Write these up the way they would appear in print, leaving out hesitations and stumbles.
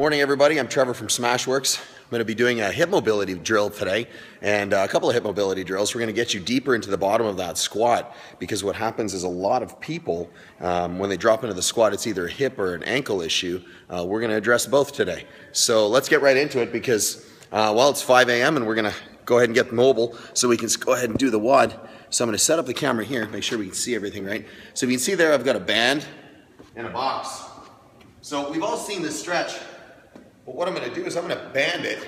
Morning everybody, I'm Trevor from SmashweRx. I'm going to be doing a hip mobility drill today and a couple of hip mobility drills. We're going to get you deeper into the bottom of that squat because what happens is a lot of people, when they drop into the squat, it's either a hip or an ankle issue. We're going to address both today. So let's get right into it because, well, it's 5 a.m. and we're going to go ahead and get mobile so we can go ahead and do the WOD. So I'm going to set up the camera here, make sure we can see everything right. So you can see there I've got a band and a box. So we've all seen this stretch. But what I'm going to do is I'm going to band it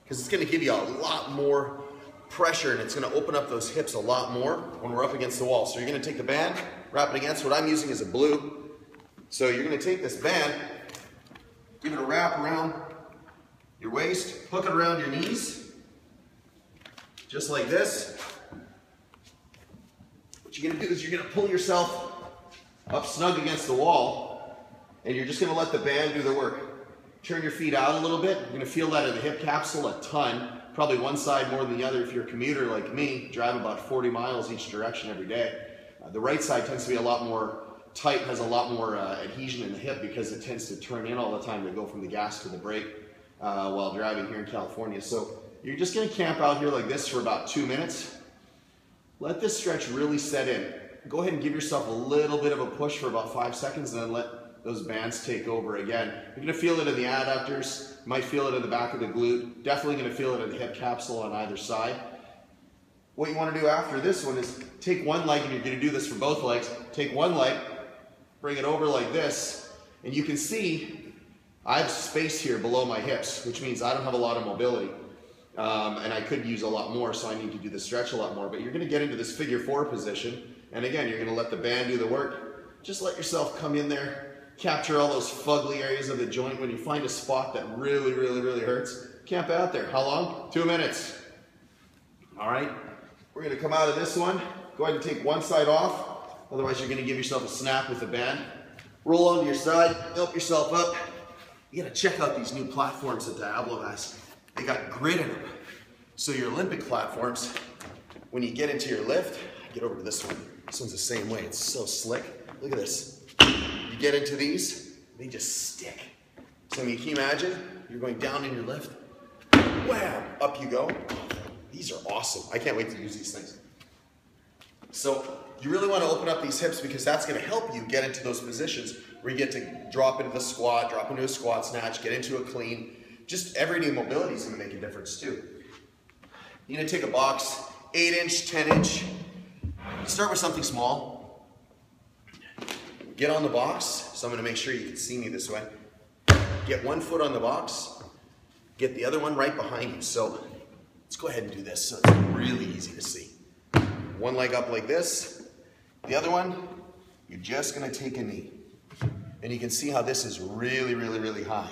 because it's going to give you a lot more pressure and it's going to open up those hips a lot more when we're up against the wall. So you're going to take the band, wrap it against. What I'm using is a blue. So you're going to take this band, give it a wrap around your waist, hook it around your knees, just like this. What you're going to do is you're going to pull yourself up snug against the wall and you're just going to let the band do the work. Turn your feet out a little bit. You're going to feel that in the hip capsule a ton. Probably one side more than the other if you're a commuter like me, drive about 40 miles each direction every day. The right side tends to be a lot more tight, has a lot more adhesion in the hip because it tends to turn in all the time to go from the gas to the brake while driving here in California. So you're just going to camp out here like this for about 2 minutes. Let this stretch really set in. Go ahead and give yourself a little bit of a push for about 5 seconds and then let those bands take over again. You're going to feel it in the adductors, you might feel it in the back of the glute, definitely going to feel it in the hip capsule on either side. What you want to do after this one is take one leg, and you're going to do this for both legs. Take one leg, bring it over like this, and you can see I have space here below my hips, which means I don't have a lot of mobility. And I could use a lot more, so I need to do the stretch a lot more. But you're going to get into this figure 4 position, and again, you're going to let the band do the work. Just let yourself come in there. Capture all those fugly areas of the joint. When you find a spot that really hurts, camp out there. How long? 2 minutes. All right, we're going to come out of this one. Go ahead and take one side off. Otherwise, you're going to give yourself a snap with the band. Roll onto your side, help yourself up. You got to check out these new platforms that Diablo has. They got grit in them. So your Olympic platforms, when you get into your lift, get over to this one. This one's the same way. It's so slick. Look at this. You get into these, they just stick. So I mean, can you imagine? You're going down in your lift, wham, up you go. These are awesome. I can't wait to use these things. So you really want to open up these hips because that's going to help you get into those positions where you get to drop into the squat, drop into a squat snatch, get into a clean. Just everyday mobility is going to make a difference too. You're going to take a box, 8-inch, 10-inch. Start with something small. Get on the box, so I'm going to make sure you can see me this way. Get one foot on the box, get the other one right behind you. So let's go ahead and do this so it's really easy to see. One leg up like this, the other one, you're just going to take a knee. And you can see how this is really high.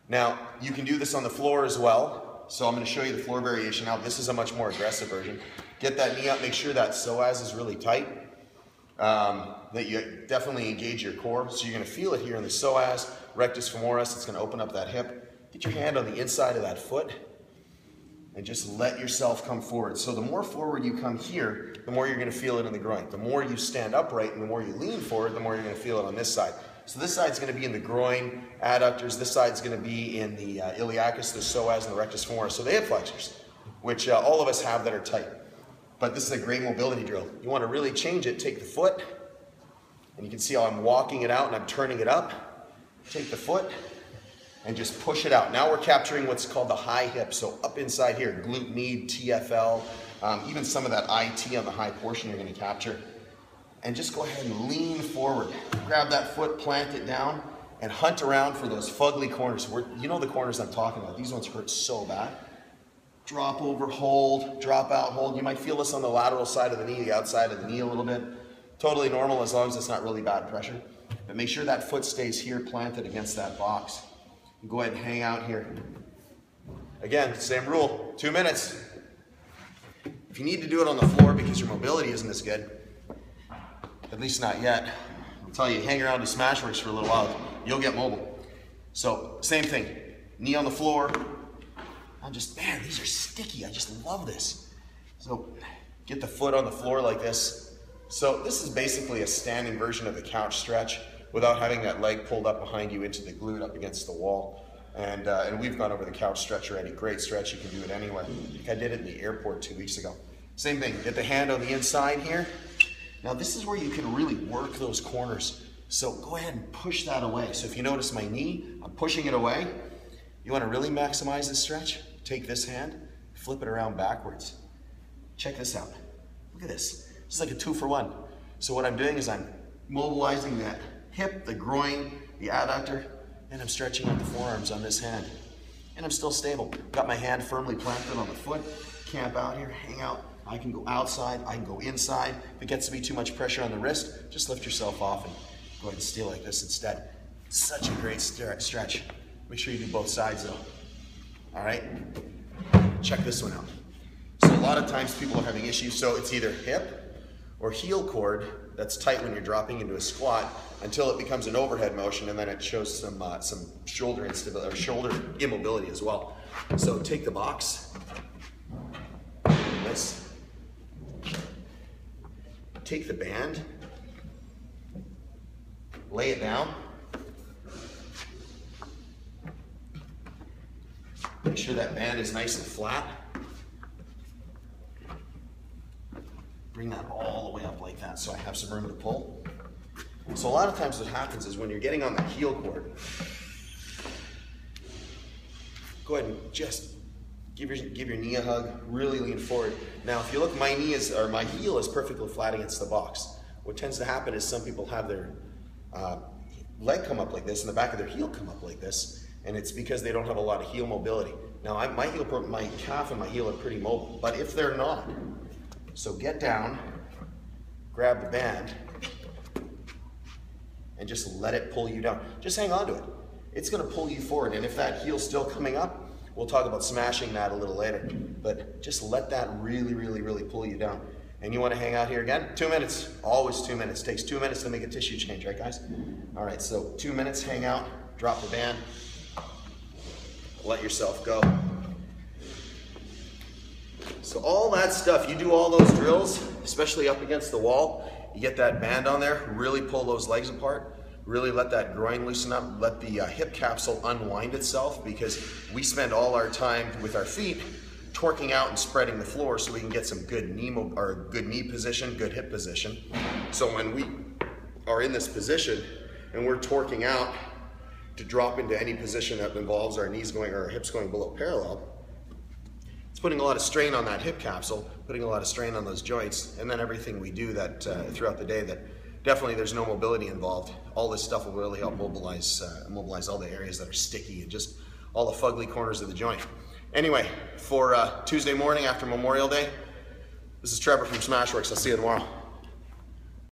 Now, you can do this on the floor as well. So I'm going to show you the floor variation now. This is a much more aggressive version. Get that knee up, make sure that psoas is really tight. That you definitely engage your core. So you're going to feel it here in the psoas, rectus femoris. It's going to open up that hip. Get your hand on the inside of that foot and just let yourself come forward. So the more forward you come here, the more you're going to feel it in the groin. The more you stand upright and the more you lean forward, the more you're going to feel it on this side. So this side's going to be in the groin, adductors. This side's going to be in the iliacus, the psoas, and the rectus femoris. So the hip flexors, which all of us have that are tight. But this is a great mobility drill. You want to really change it. Take the foot, and you can see how I'm walking it out and I'm turning it up. Take the foot and just push it out. Now we're capturing what's called the high hip. So up inside here, glute med, TFL, even some of that IT on the high portion you're going to capture. And just go ahead and lean forward. Grab that foot, plant it down, and hunt around for those fugly corners. You know the corners I'm talking about. These ones hurt so bad. Drop over, hold, drop out, hold. You might feel this on the lateral side of the knee, the outside of the knee a little bit. Totally normal as long as it's not really bad pressure. But make sure that foot stays here planted against that box. And go ahead and hang out here. Again, same rule, 2 minutes. If you need to do it on the floor because your mobility isn't as good, at least not yet, I'll tell you, hang around to SmashweRx for a little while, you'll get mobile. So, same thing, knee on the floor. Man, these are sticky. I just love this. So get the foot on the floor like this. So this is basically a standing version of the couch stretch. without having that leg pulled up behind you into the glute up against the wall. And we've gone over the couch stretch already. Great stretch, you can do it anywhere. I think I did it in the airport 2 weeks ago. Same thing, get the hand on the inside here. Now this is where you can really work those corners. So go ahead and push that away. So if you notice my knee, I'm pushing it away. You want to really maximize this stretch? Take this hand, flip it around backwards. Check this out. Look at this. This is like a 2-for-1. So what I'm doing is I'm mobilizing that hip, the groin, the adductor, and I'm stretching out the forearms on this hand. And I'm still stable. Got my hand firmly planted on the foot. Camp out here, hang out. I can go outside, I can go inside. If it gets to be too much pressure on the wrist, just lift yourself off and go ahead and steal like this instead. Such a great stretch. Make sure you do both sides though. All right, check this one out. So a lot of times people are having issues, so it's either hip or heel cord that's tight when you're dropping into a squat until it becomes an overhead motion, and then it shows some shoulder instability or shoulder immobility as well. So take the box, this, take the band, lay it down, make sure that band is nice and flat. Bring that all the way up like that so I have some room to pull. So a lot of times what happens is when you're getting on the heel cord, go ahead and just give your knee a hug, really lean forward. Now if you look, my heel is perfectly flat against the box. What tends to happen is some people have their leg come up like this and the back of their heel come up like this, and it's because they don't have a lot of heel mobility. Now my calf and my heel are pretty mobile, but if they're not, so get down, grab the band, and just let it pull you down. Just hang on to it. It's gonna pull you forward, and if that heel's still coming up, we'll talk about smashing that a little later, but just let that really, really, really pull you down. And you wanna hang out here again? 2 minutes, always 2 minutes. Takes 2 minutes to make a tissue change, right guys? All right, so 2 minutes, hang out, drop the band, let yourself go. So all that stuff, you do all those drills, especially up against the wall, you get that band on there, really pull those legs apart, really let that groin loosen up, let the hip capsule unwind itself, because we spend all our time with our feet torquing out and spreading the floor so we can get some good knee position, good hip position. So when we are in this position and we're torquing out to drop into any position that involves our knees going or our hips going below parallel, it's putting a lot of strain on that hip capsule, putting a lot of strain on those joints, and then everything we do that throughout the day that definitely there's no mobility involved. All this stuff will really help mobilize all the areas that are sticky and just all the fugly corners of the joint. Anyway, for Tuesday morning after Memorial Day, this is Trevor from SmashweRx. I'll see you tomorrow.